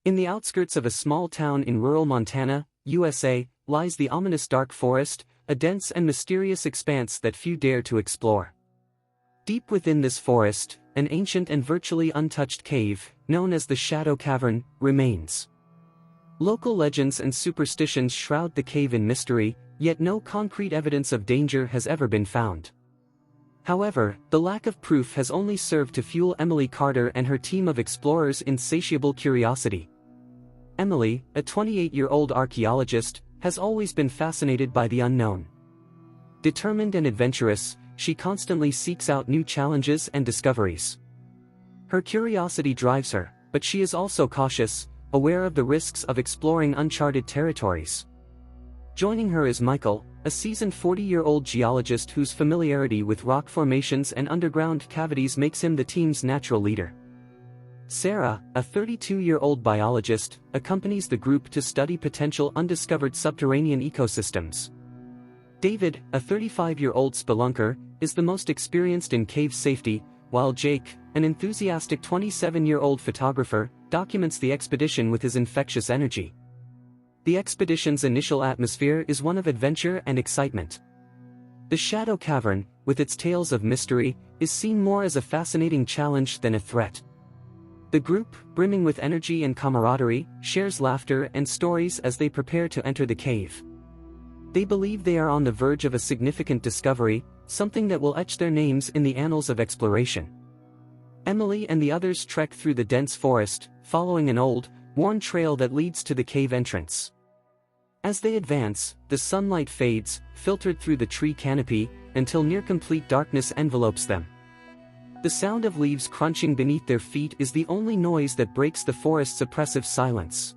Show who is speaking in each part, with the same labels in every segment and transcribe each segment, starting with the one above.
Speaker 1: In the outskirts of a small town in rural Montana, USA, lies the ominous dark forest, a dense and mysterious expanse that few dare to explore. Deep within this forest, an ancient and virtually untouched cave, known as the Shadow Cavern, remains. Local legends and superstitions shroud the cave in mystery, yet no concrete evidence of danger has ever been found. However, the lack of proof has only served to fuel Emily Carter and her team of explorers' insatiable curiosity. Emily, a 28-year-old archaeologist, has always been fascinated by the unknown. Determined and adventurous, she constantly seeks out new challenges and discoveries. Her curiosity drives her, but she is also cautious, aware of the risks of exploring uncharted territories. Joining her is Michael, a seasoned 40-year-old geologist whose familiarity with rock formations and underground cavities makes him the team's natural leader. Sarah, a 32-year-old biologist, accompanies the group to study potential undiscovered subterranean ecosystems. David, a 35-year-old spelunker, is the most experienced in cave safety, while Jake, an enthusiastic 27-year-old photographer, documents the expedition with his infectious energy. The expedition's initial atmosphere is one of adventure and excitement. The Shadow Cavern, with its tales of mystery, is seen more as a fascinating challenge than a threat. The group, brimming with energy and camaraderie, shares laughter and stories as they prepare to enter the cave. They believe they are on the verge of a significant discovery, something that will etch their names in the annals of exploration. Emily and the others trek through the dense forest, following an old, worn trail that leads to the cave entrance. As they advance, the sunlight fades, filtered through the tree canopy, until near-complete darkness envelopes them. The sound of leaves crunching beneath their feet is the only noise that breaks the forest's oppressive silence.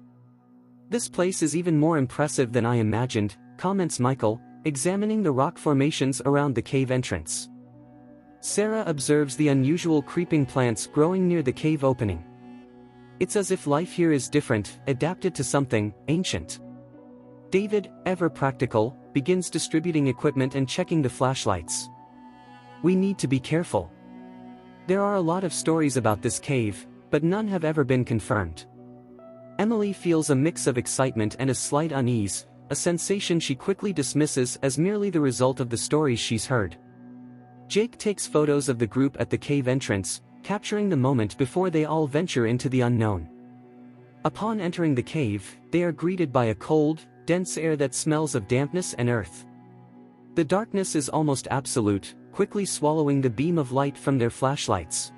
Speaker 1: "This place is even more impressive than I imagined," comments Michael, examining the rock formations around the cave entrance. Sarah observes the unusual creeping plants growing near the cave opening. It's as if life here is different, adapted to something ancient. David, ever practical, begins distributing equipment and checking the flashlights. "We need to be careful. There are a lot of stories about this cave, but none have ever been confirmed." Emily feels a mix of excitement and a slight unease, a sensation she quickly dismisses as merely the result of the stories she's heard. Jake takes photos of the group at the cave entrance, capturing the moment before they all venture into the unknown. Upon entering the cave, they are greeted by a cold, dense air that smells of dampness and earth. The darkness is almost absolute, quickly swallowing the beam of light from their flashlights.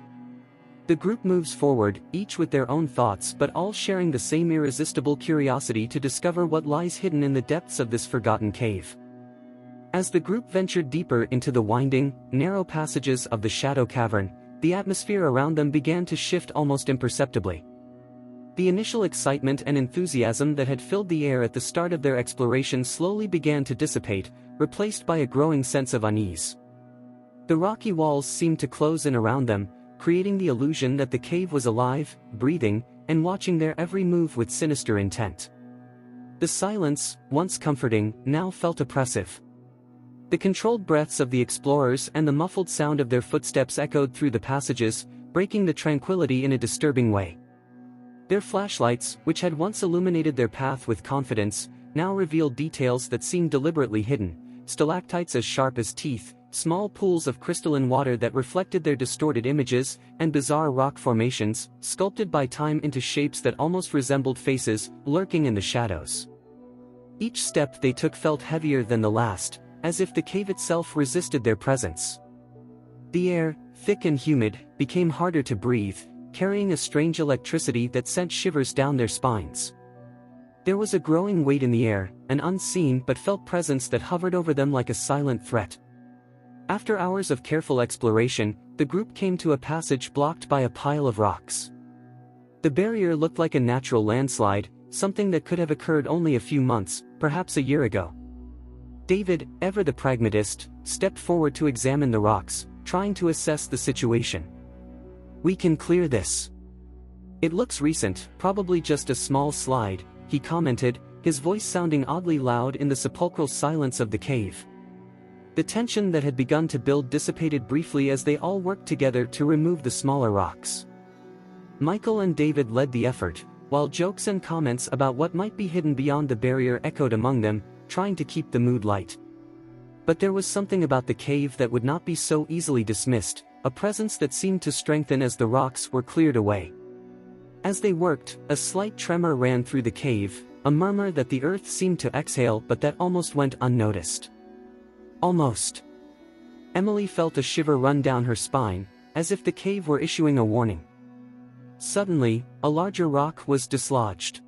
Speaker 1: The group moves forward, each with their own thoughts but all sharing the same irresistible curiosity to discover what lies hidden in the depths of this forgotten cave. As the group ventured deeper into the winding, narrow passages of the Shadow Cavern, the atmosphere around them began to shift almost imperceptibly. The initial excitement and enthusiasm that had filled the air at the start of their exploration slowly began to dissipate, replaced by a growing sense of unease. The rocky walls seemed to close in around them, creating the illusion that the cave was alive, breathing, and watching their every move with sinister intent. The silence, once comforting, now felt oppressive. The controlled breaths of the explorers and the muffled sound of their footsteps echoed through the passages, breaking the tranquility in a disturbing way. Their flashlights, which had once illuminated their path with confidence, now revealed details that seemed deliberately hidden: stalactites as sharp as teeth, small pools of crystalline water that reflected their distorted images, and bizarre rock formations, sculpted by time into shapes that almost resembled faces, lurking in the shadows. Each step they took felt heavier than the last, as if the cave itself resisted their presence. The air, thick and humid, became harder to breathe, carrying a strange electricity that sent shivers down their spines. There was a growing weight in the air, an unseen but felt presence that hovered over them like a silent threat. After hours of careful exploration, the group came to a passage blocked by a pile of rocks. The barrier looked like a natural landslide, something that could have occurred only a few months, perhaps a year ago. David, ever the pragmatist, stepped forward to examine the rocks, trying to assess the situation. "We can clear this. It looks recent, probably just a small slide," he commented, his voice sounding oddly loud in the sepulchral silence of the cave. The tension that had begun to build dissipated briefly as they all worked together to remove the smaller rocks. Michael and David led the effort, while jokes and comments about what might be hidden beyond the barrier echoed among them, trying to keep the mood light. But there was something about the cave that would not be so easily dismissed, a presence that seemed to strengthen as the rocks were cleared away. As they worked, a slight tremor ran through the cave, a murmur that the earth seemed to exhale but that almost went unnoticed. Almost. Emily felt a shiver run down her spine, as if the cave were issuing a warning. Suddenly, a larger rock was dislodged.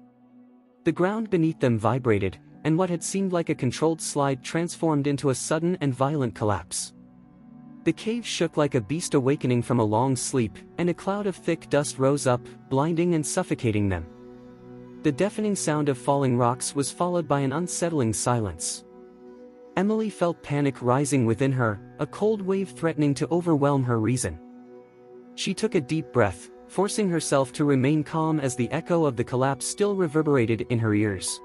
Speaker 1: The ground beneath them vibrated, and what had seemed like a controlled slide transformed into a sudden and violent collapse. The cave shook like a beast awakening from a long sleep, and a cloud of thick dust rose up, blinding and suffocating them. The deafening sound of falling rocks was followed by an unsettling silence. Emily felt panic rising within her, a cold wave threatening to overwhelm her reason. She took a deep breath, forcing herself to remain calm as the echo of the collapse still reverberated in her ears.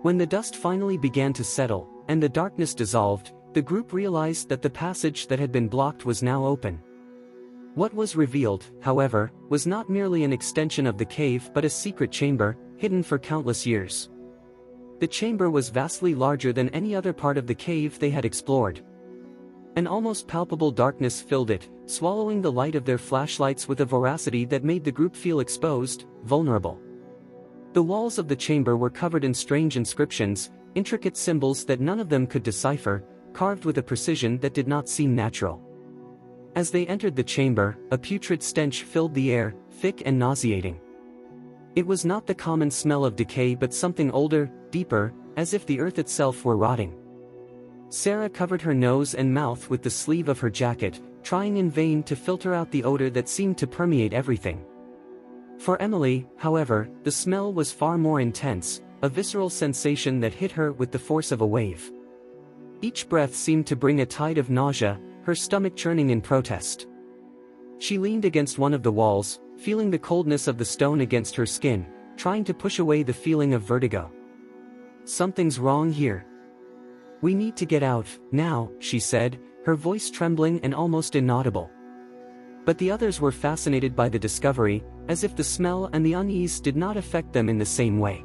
Speaker 1: When the dust finally began to settle, and the darkness dissolved, the group realized that the passage that had been blocked was now open. What was revealed, however, was not merely an extension of the cave but a secret chamber, hidden for countless years. The chamber was vastly larger than any other part of the cave they had explored. An almost palpable darkness filled it, swallowing the light of their flashlights with a voracity that made the group feel exposed, vulnerable. The walls of the chamber were covered in strange inscriptions, intricate symbols that none of them could decipher, carved with a precision that did not seem natural. As they entered the chamber, a putrid stench filled the air, thick and nauseating. It was not the common smell of decay but something older, deeper, as if the earth itself were rotting. Sarah covered her nose and mouth with the sleeve of her jacket, trying in vain to filter out the odor that seemed to permeate everything. For Emily, however, the smell was far more intense, a visceral sensation that hit her with the force of a wave. Each breath seemed to bring a tide of nausea, her stomach churning in protest. She leaned against one of the walls, feeling the coldness of the stone against her skin, trying to push away the feeling of vertigo. "Something's wrong here. We need to get out, now," she said, her voice trembling and almost inaudible. But the others were fascinated by the discovery, as if the smell and the unease did not affect them in the same way.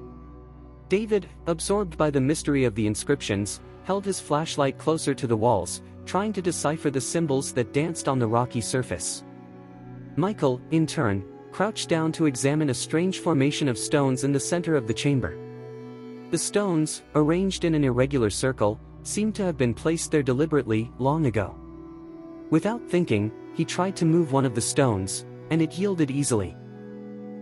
Speaker 1: David, absorbed by the mystery of the inscriptions, held his flashlight closer to the walls, trying to decipher the symbols that danced on the rocky surface. Michael, in turn, crouched down to examine a strange formation of stones in the center of the chamber. The stones, arranged in an irregular circle, seemed to have been placed there deliberately, long ago. Without thinking, he tried to move one of the stones, and it yielded easily.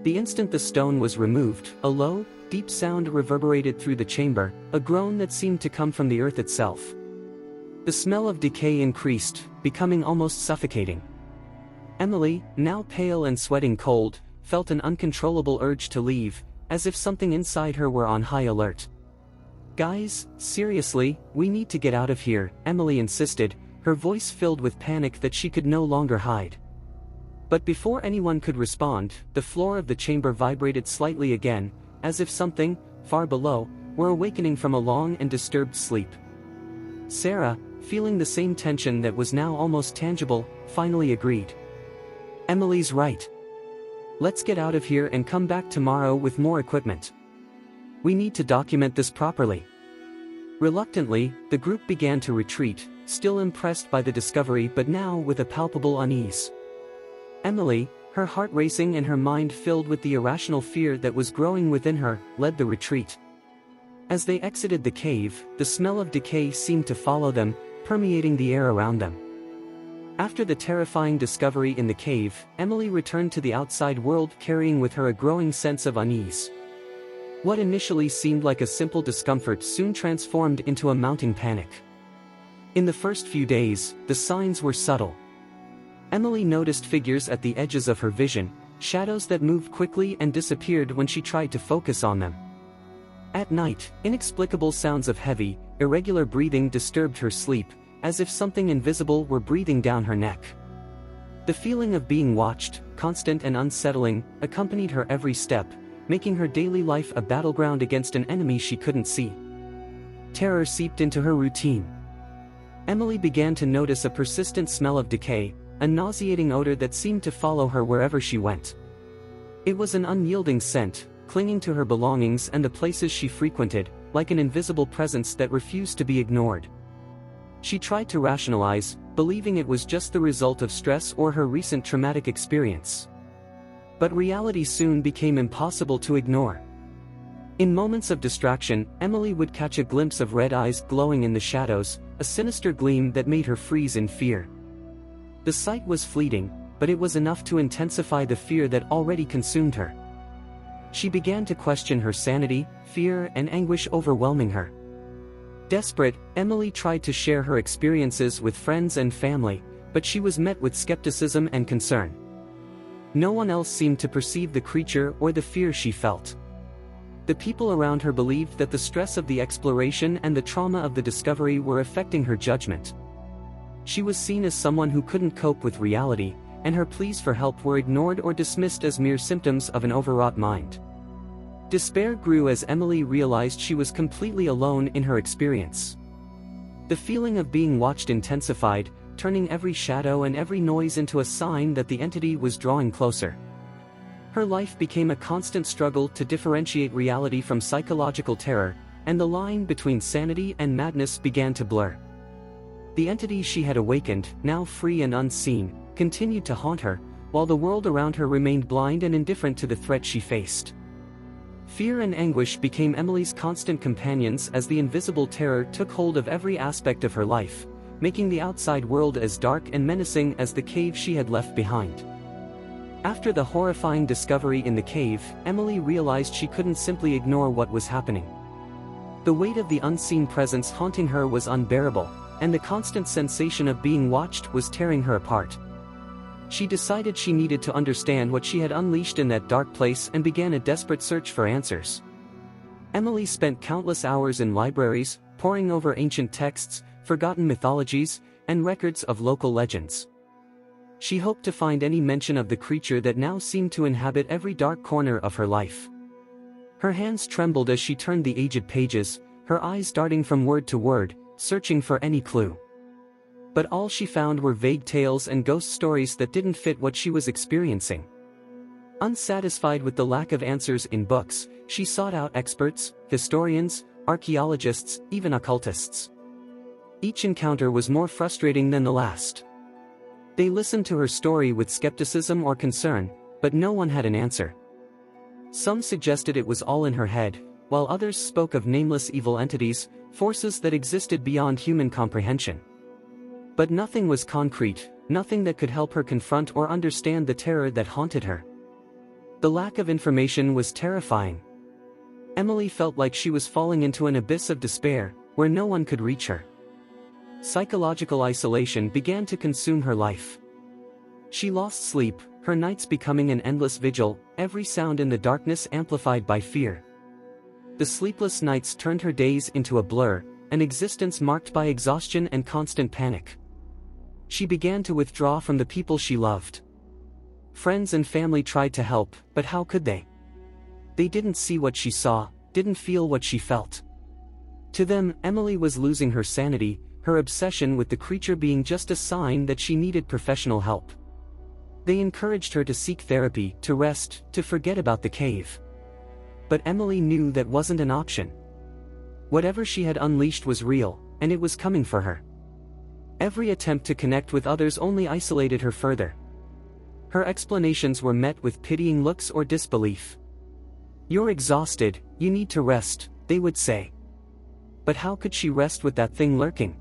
Speaker 1: The instant the stone was removed, a low, deep sound reverberated through the chamber, a groan that seemed to come from the earth itself. The smell of decay increased, becoming almost suffocating. Emily, now pale and sweating cold, felt an uncontrollable urge to leave, as if something inside her were on high alert. "Guys, seriously, we need to get out of here," Emily insisted, her voice filled with panic that she could no longer hide. But before anyone could respond, the floor of the chamber vibrated slightly again, as if something, far below, were awakening from a long and disturbed sleep. Sarah, feeling the same tension that was now almost tangible, finally agreed. "Emily's right. Let's get out of here and come back tomorrow with more equipment. We need to document this properly." Reluctantly, the group began to retreat, still impressed by the discovery but now with a palpable unease. Emily, her heart racing and her mind filled with the irrational fear that was growing within her, led the retreat. As they exited the cave, the smell of decay seemed to follow them, permeating the air around them. After the terrifying discovery in the cave, Emily returned to the outside world carrying with her a growing sense of unease. What initially seemed like a simple discomfort soon transformed into a mounting panic. In the first few days, the signs were subtle. Emily noticed figures at the edges of her vision, shadows that moved quickly and disappeared when she tried to focus on them. At night, inexplicable sounds of heavy, irregular breathing disturbed her sleep, as if something invisible were breathing down her neck. The feeling of being watched, constant and unsettling, accompanied her every step, making her daily life a battleground against an enemy she couldn't see. Terror seeped into her routine. Emily began to notice a persistent smell of decay, a nauseating odor that seemed to follow her wherever she went. It was an unyielding scent, clinging to her belongings and the places she frequented, like an invisible presence that refused to be ignored. She tried to rationalize, believing it was just the result of stress or her recent traumatic experience. But reality soon became impossible to ignore. In moments of distraction, Emily would catch a glimpse of red eyes glowing in the shadows, a sinister gleam that made her freeze in fear. The sight was fleeting, but it was enough to intensify the fear that already consumed her. She began to question her sanity, fear and anguish overwhelming her. Desperate, Emily tried to share her experiences with friends and family, but she was met with skepticism and concern. No one else seemed to perceive the creature or the fear she felt. The people around her believed that the stress of the exploration and the trauma of the discovery were affecting her judgment. She was seen as someone who couldn't cope with reality, and her pleas for help were ignored or dismissed as mere symptoms of an overwrought mind. Despair grew as Emily realized she was completely alone in her experience. The feeling of being watched intensified, turning every shadow and every noise into a sign that the entity was drawing closer. Her life became a constant struggle to differentiate reality from psychological terror, and the line between sanity and madness began to blur. The entity she had awakened, now free and unseen, continued to haunt her, while the world around her remained blind and indifferent to the threat she faced. Fear and anguish became Emily's constant companions as the invisible terror took hold of every aspect of her life, making the outside world as dark and menacing as the cave she had left behind. After the horrifying discovery in the cave, Emily realized she couldn't simply ignore what was happening. The weight of the unseen presence haunting her was unbearable, and the constant sensation of being watched was tearing her apart. She decided she needed to understand what she had unleashed in that dark place and began a desperate search for answers. Emily spent countless hours in libraries, poring over ancient texts, forgotten mythologies, and records of local legends. She hoped to find any mention of the creature that now seemed to inhabit every dark corner of her life. Her hands trembled as she turned the aged pages, her eyes darting from word to word, searching for any clue. But all she found were vague tales and ghost stories that didn't fit what she was experiencing. Unsatisfied with the lack of answers in books, she sought out experts, historians, archaeologists, even occultists. Each encounter was more frustrating than the last. They listened to her story with skepticism or concern, but no one had an answer. Some suggested it was all in her head, while others spoke of nameless evil entities, forces that existed beyond human comprehension. But nothing was concrete, nothing that could help her confront or understand the terror that haunted her. The lack of information was terrifying. Emily felt like she was falling into an abyss of despair, where no one could reach her. Psychological isolation began to consume her life. She lost sleep, her nights becoming an endless vigil, every sound in the darkness amplified by fear. The sleepless nights turned her days into a blur, an existence marked by exhaustion and constant panic. She began to withdraw from the people she loved. Friends and family tried to help, but how could they? They didn't see what she saw, didn't feel what she felt. To them, Emily was losing her sanity, her obsession with the creature being just a sign that she needed professional help. They encouraged her to seek therapy, to rest, to forget about the cave. But Emily knew that wasn't an option. Whatever she had unleashed was real, and it was coming for her. Every attempt to connect with others only isolated her further. Her explanations were met with pitying looks or disbelief. "You're exhausted, you need to rest," they would say. But how could she rest with that thing lurking?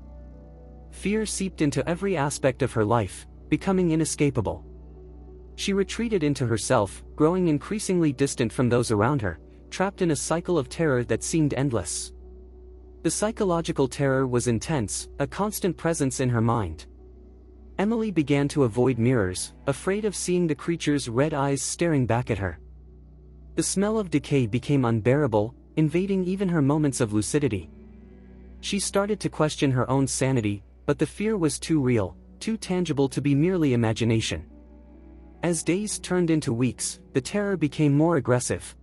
Speaker 1: Fear seeped into every aspect of her life, becoming inescapable. She retreated into herself, growing increasingly distant from those around her, trapped in a cycle of terror that seemed endless. The psychological terror was intense, a constant presence in her mind. Emily began to avoid mirrors, afraid of seeing the creature's red eyes staring back at her. The smell of decay became unbearable, invading even her moments of lucidity. She started to question her own sanity, but the fear was too real, too tangible to be merely imagination. As days turned into weeks, the terror became more aggressive.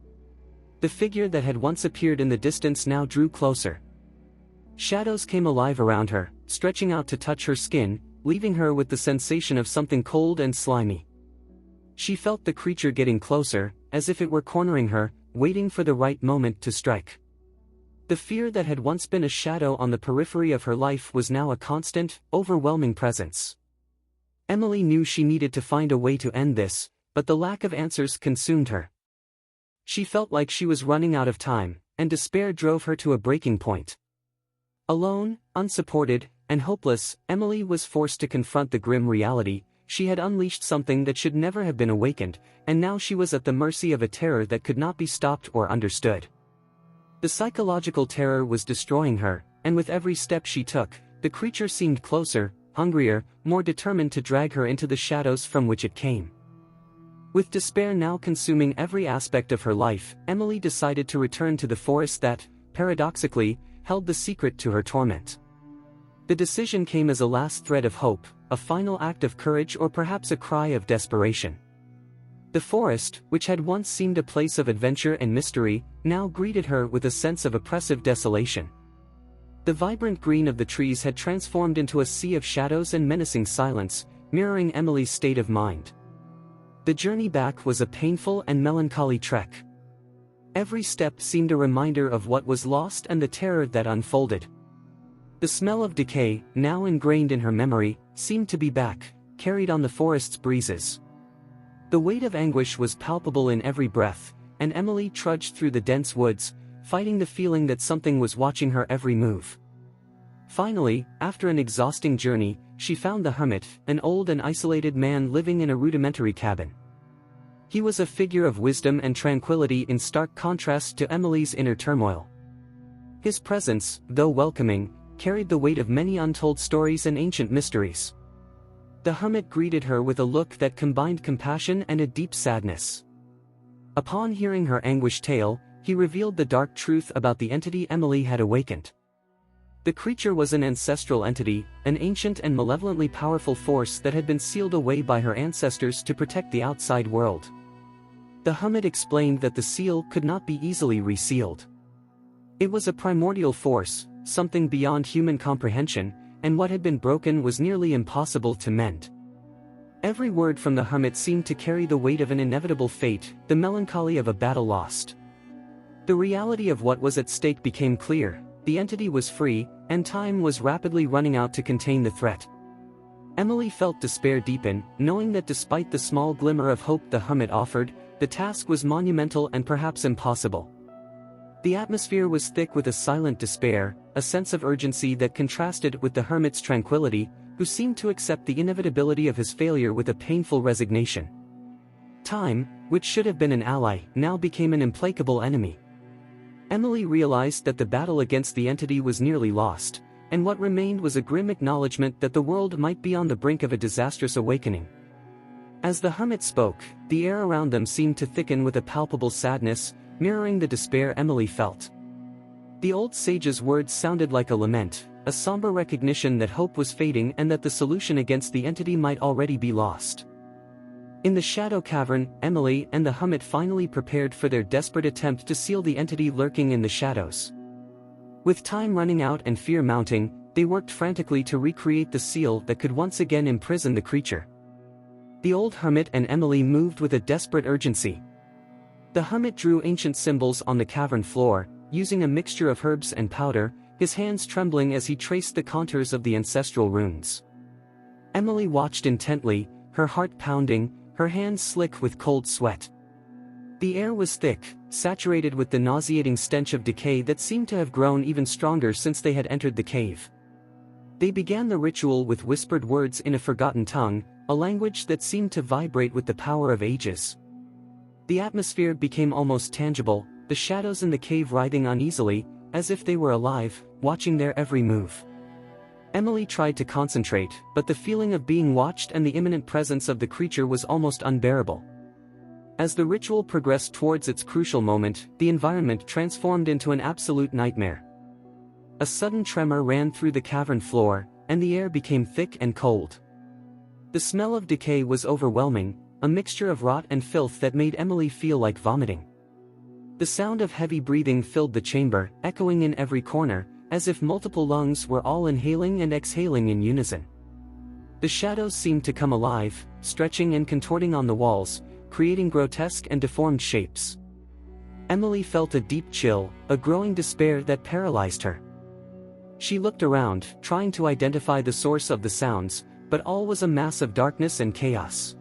Speaker 1: The figure that had once appeared in the distance now drew closer. Shadows came alive around her, stretching out to touch her skin, leaving her with the sensation of something cold and slimy. She felt the creature getting closer, as if it were cornering her, waiting for the right moment to strike. The fear that had once been a shadow on the periphery of her life was now a constant, overwhelming presence. Emily knew she needed to find a way to end this, but the lack of answers consumed her. She felt like she was running out of time, and despair drove her to a breaking point. Alone, unsupported, and hopeless, Emily was forced to confront the grim reality. She had unleashed something that should never have been awakened, and now she was at the mercy of a terror that could not be stopped or understood. The psychological terror was destroying her, and with every step she took, the creature seemed closer, hungrier, more determined to drag her into the shadows from which it came. With despair now consuming every aspect of her life, Emily decided to return to the forest that, paradoxically, held the secret to her torment. The decision came as a last thread of hope, a final act of courage, or perhaps a cry of desperation. The forest, which had once seemed a place of adventure and mystery, now greeted her with a sense of oppressive desolation. The vibrant green of the trees had transformed into a sea of shadows and menacing silence, mirroring Emily's state of mind. The journey back was a painful and melancholy trek. Every step seemed a reminder of what was lost and the terror that unfolded. The smell of decay, now ingrained in her memory, seemed to be back, carried on the forest's breezes. The weight of anguish was palpable in every breath, and Emily trudged through the dense woods, fighting the feeling that something was watching her every move. Finally, after an exhausting journey, she found the hermit, an old and isolated man living in a rudimentary cabin. He was a figure of wisdom and tranquility in stark contrast to Emily's inner turmoil. His presence, though welcoming, carried the weight of many untold stories and ancient mysteries. The hermit greeted her with a look that combined compassion and a deep sadness. Upon hearing her anguished tale, he revealed the dark truth about the entity Emily had awakened. The creature was an ancestral entity, an ancient and malevolently powerful force that had been sealed away by her ancestors to protect the outside world. The hermit explained that the seal could not be easily resealed. It was a primordial force, something beyond human comprehension, and what had been broken was nearly impossible to mend. Every word from the hermit seemed to carry the weight of an inevitable fate, the melancholy of a battle lost. The reality of what was at stake became clear. The entity was free, and time was rapidly running out to contain the threat. Emily felt despair deepen, knowing that despite the small glimmer of hope the hermit offered, the task was monumental and perhaps impossible. The atmosphere was thick with a silent despair, a sense of urgency that contrasted with the hermit's tranquility, who seemed to accept the inevitability of his failure with a painful resignation. Time, which should have been an ally, now became an implacable enemy. Emily realized that the battle against the entity was nearly lost, and what remained was a grim acknowledgement that the world might be on the brink of a disastrous awakening. As the hermit spoke, the air around them seemed to thicken with a palpable sadness, mirroring the despair Emily felt. The old sage's words sounded like a lament, a somber recognition that hope was fading and that the solution against the entity might already be lost. In the shadow cavern, Emily and the hermit finally prepared for their desperate attempt to seal the entity lurking in the shadows. With time running out and fear mounting, they worked frantically to recreate the seal that could once again imprison the creature. The old hermit and Emily moved with a desperate urgency. The hermit drew ancient symbols on the cavern floor, using a mixture of herbs and powder, his hands trembling as he traced the contours of the ancestral runes. Emily watched intently, her heart pounding, her hands slick with cold sweat. The air was thick, saturated with the nauseating stench of decay that seemed to have grown even stronger since they had entered the cave. They began the ritual with whispered words in a forgotten tongue, a language that seemed to vibrate with the power of ages. The atmosphere became almost tangible, the shadows in the cave writhing uneasily, as if they were alive, watching their every move. Emily tried to concentrate, but the feeling of being watched and the imminent presence of the creature was almost unbearable. As the ritual progressed towards its crucial moment, the environment transformed into an absolute nightmare. A sudden tremor ran through the cavern floor, and the air became thick and cold. The smell of decay was overwhelming, a mixture of rot and filth that made Emily feel like vomiting. The sound of heavy breathing filled the chamber, echoing in every corner, as if multiple lungs were all inhaling and exhaling in unison. The shadows seemed to come alive, stretching and contorting on the walls, creating grotesque and deformed shapes. Emily felt a deep chill, a growing despair that paralyzed her. She looked around, trying to identify the source of the sounds, but all was a mass of darkness and chaos.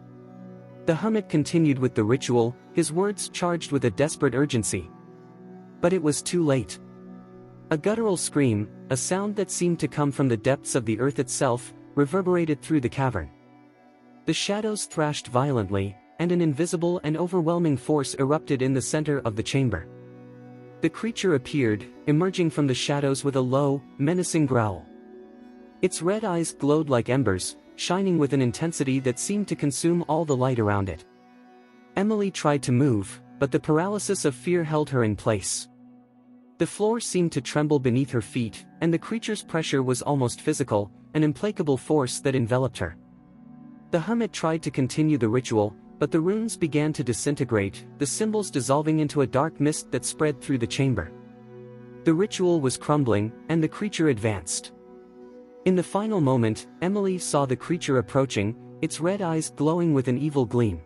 Speaker 1: The hermit continued with the ritual, his words charged with a desperate urgency. But it was too late. A guttural scream, a sound that seemed to come from the depths of the earth itself, reverberated through the cavern. The shadows thrashed violently, and an invisible and overwhelming force erupted in the center of the chamber. The creature appeared, emerging from the shadows with a low, menacing growl. Its red eyes glowed like embers, shining with an intensity that seemed to consume all the light around it. Emily tried to move, but the paralysis of fear held her in place. The floor seemed to tremble beneath her feet, and the creature's pressure was almost physical, an implacable force that enveloped her. The hermit tried to continue the ritual, but the runes began to disintegrate, the symbols dissolving into a dark mist that spread through the chamber. The ritual was crumbling, and the creature advanced. In the final moment, Emily saw the creature approaching, its red eyes glowing with an evil gleam.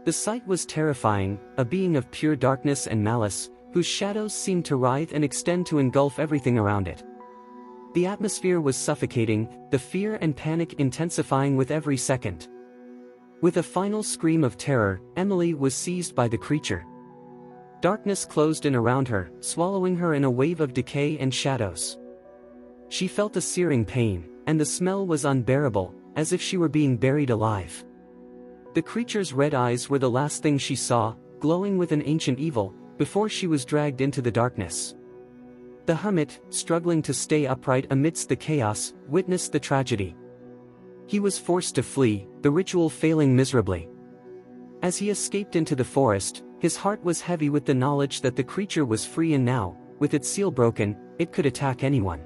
Speaker 1: The sight was terrifying, a being of pure darkness and malice, whose shadows seemed to writhe and extend to engulf everything around it. The atmosphere was suffocating, the fear and panic intensifying with every second. With a final scream of terror, Emily was seized by the creature. Darkness closed in around her, swallowing her in a wave of decay and shadows. She felt a searing pain, and the smell was unbearable, as if she were being buried alive. The creature's red eyes were the last thing she saw, glowing with an ancient evil, before she was dragged into the darkness. The hermit, struggling to stay upright amidst the chaos, witnessed the tragedy. He was forced to flee, the ritual failing miserably. As he escaped into the forest, his heart was heavy with the knowledge that the creature was free, and now, with its seal broken, it could attack anyone.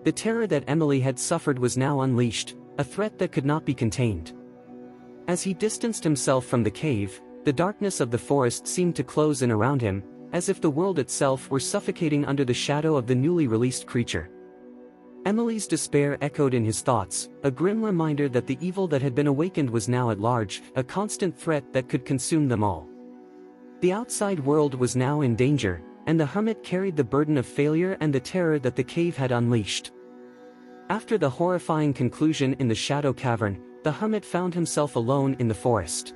Speaker 1: The terror that Emily had suffered was now unleashed, a threat that could not be contained. As he distanced himself from the cave, the darkness of the forest seemed to close in around him, as if the world itself were suffocating under the shadow of the newly released creature. Emily's despair echoed in his thoughts, a grim reminder that the evil that had been awakened was now at large, a constant threat that could consume them all. The outside world was now in danger, and the hermit carried the burden of failure and the terror that the cave had unleashed. After the horrifying conclusion in the shadow cavern, the hermit found himself alone in the forest.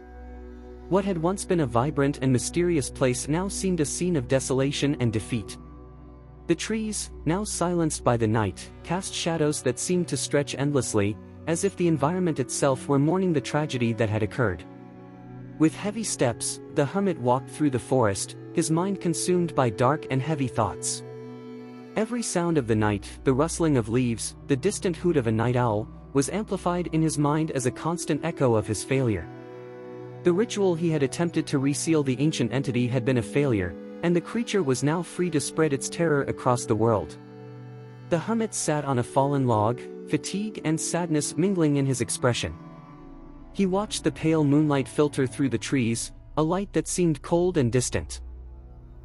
Speaker 1: What had once been a vibrant and mysterious place now seemed a scene of desolation and defeat. The trees, now silenced by the night, cast shadows that seemed to stretch endlessly, as if the environment itself were mourning the tragedy that had occurred. With heavy steps, the hermit walked through the forest, his mind consumed by dark and heavy thoughts. Every sound of the night, the rustling of leaves, the distant hoot of a night owl, was amplified in his mind as a constant echo of his failure. The ritual he had attempted to reseal the ancient entity had been a failure, and the creature was now free to spread its terror across the world. The hermit sat on a fallen log, fatigue and sadness mingling in his expression. He watched the pale moonlight filter through the trees, a light that seemed cold and distant.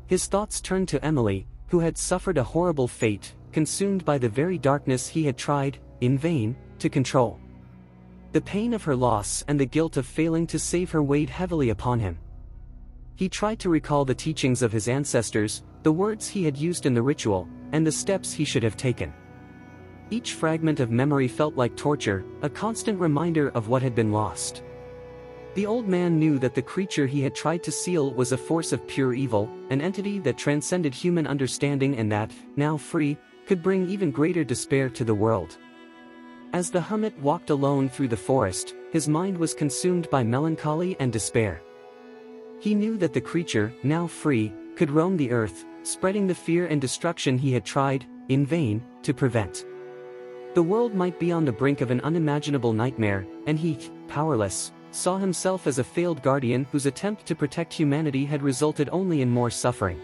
Speaker 1: His thoughts turned to Emily, who had suffered a horrible fate, consumed by the very darkness he had tried, in vain, to control. The pain of her loss and the guilt of failing to save her weighed heavily upon him. He tried to recall the teachings of his ancestors, the words he had used in the ritual, and the steps he should have taken. Each fragment of memory felt like torture, a constant reminder of what had been lost. The old man knew that the creature he had tried to seal was a force of pure evil, an entity that transcended human understanding and that, now free, could bring even greater despair to the world. As the hermit walked alone through the forest, his mind was consumed by melancholy and despair. He knew that the creature, now free, could roam the earth, spreading the fear and destruction he had tried, in vain, to prevent. The world might be on the brink of an unimaginable nightmare, and he, powerless, saw himself as a failed guardian whose attempt to protect humanity had resulted only in more suffering.